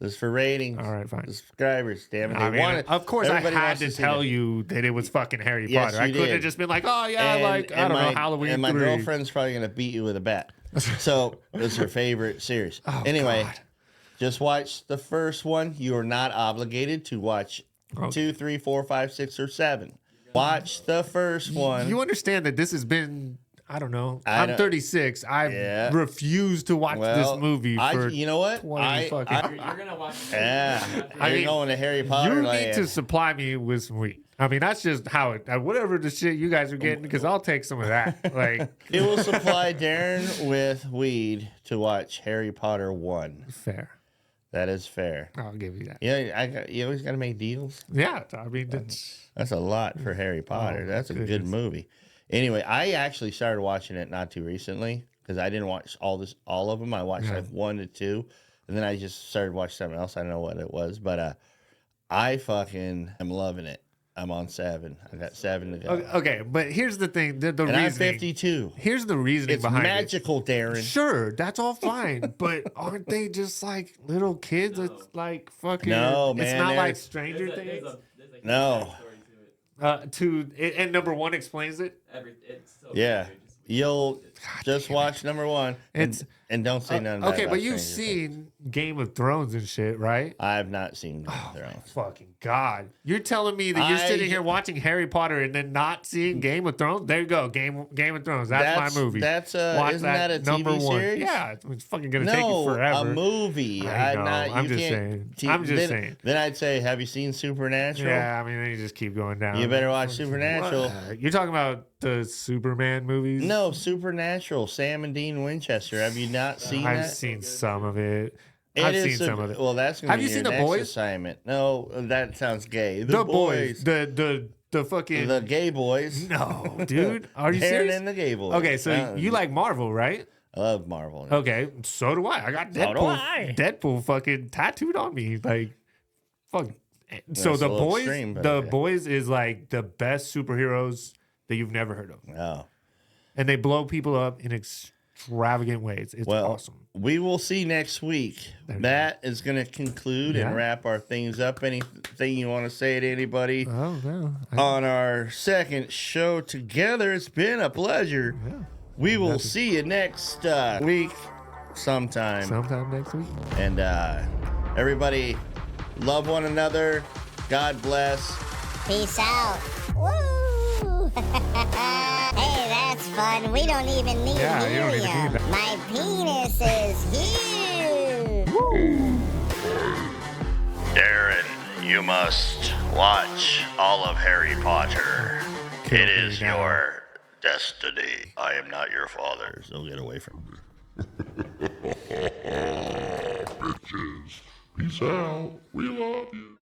This is for ratings. All right, fine. The subscribers. Damn it. I They mean, want it. of course, I Everybody had wants to see tell it. you that it was fucking Harry Yes, Potter. I you couldn't did. have just been like, oh yeah, And- like I and don't my- know, Halloween And my 3. girlfriend's probably gonna beat you with a bat. So it's her favorite series. Oh, Anyway, God. just watch the first one. You are not obligated to watch 2, 3, 4, 5, 6, or 7. Watch the first one. You understand that this has been, I don't know. I I'm don't- 36. I Yeah. refuse to watch this movie for you know what? 20 fucking. You're gonna watch. Yeah, I you're mean, going to Harry Potter You land. need to supply me with some weed. I mean, that's just how it. Whatever the shit you guys are getting, because I'll take some of that. Like, It will supply Darren with weed to watch Harry Potter 1. fair. That is fair. I'll give you that. Yeah, you always got to make deals. Yeah, I mean, that's, That's a lot for Harry Potter. That's a good goodness. movie. Anyway, I actually started watching it not too recently because I didn't watch all of them. I watched like 1 to 2, and then I just started watching something else. I don't know what it was, but I fucking am loving it. I'm on 7. I got 7 to go. okay. But here's the thing: the And reasoning. I'm 52. Here's the reasoning It's behind magical, it. Darren. Sure, that's all fine, but aren't they just like little kids? It's like fucking. No, It's man, not like there's- Stranger Things. There's a No. story to it. And number 1 explains it. It's so Yeah. good. You'll just watch number 1 It's- and don't say nothing bad Okay, about but you've Stranger Things. seen Game of Thrones and shit, right? I have not seen Game Oh, of Thrones. Fucking God. You're telling me that you're sitting here watching Harry Potter and then not seeing Game of Thrones? There you go. Game of Thrones. That's my movie. That's Watch isn't that a TV number 1. series? Yeah, it's fucking going to take you No, forever. a movie. I know. I'm you just can't saying. I'm just saying. Then I'd say, have you seen Supernatural? Yeah, I mean, then you just keep going down. You better watch Supernatural. You're talking about the Superman movies? No, Supernatural. Sam and Dean Winchester. Have you not seen I've that? seen some of it. It I've is seen some of it. Well, that's going to Have be you your seen The next Boys? assignment. No, that sounds gay. The boys. The fucking. The gay boys. No, dude. Are you Darren serious? and the gay boys. Okay, so you like Marvel, right? I love Marvel. Okay, so do I. I got So do I. Deadpool fucking tattooed on me. Like, fuck. So That's the a little boys, extreme, but the okay. boys is like the best superheroes that you've never heard of, Oh. and they blow people up in extravagant ways. It's Well, awesome. we will see next week. That is going to conclude Yeah. and wrap our things up. Anything you want to say to anybody Oh no. on our second show together? It's been a pleasure. We will see you next week sometime. Sometime next week. And everybody, love one another. God bless. Peace out. Woo! Hey, that's fun. We don't even need Yeah, you don't even helium. need that. My penis is huge. Darren, you must watch all of Harry Potter. Kill It me is now. your destiny. I am not your father, so get away from me. Bitches. Peace out. We love you.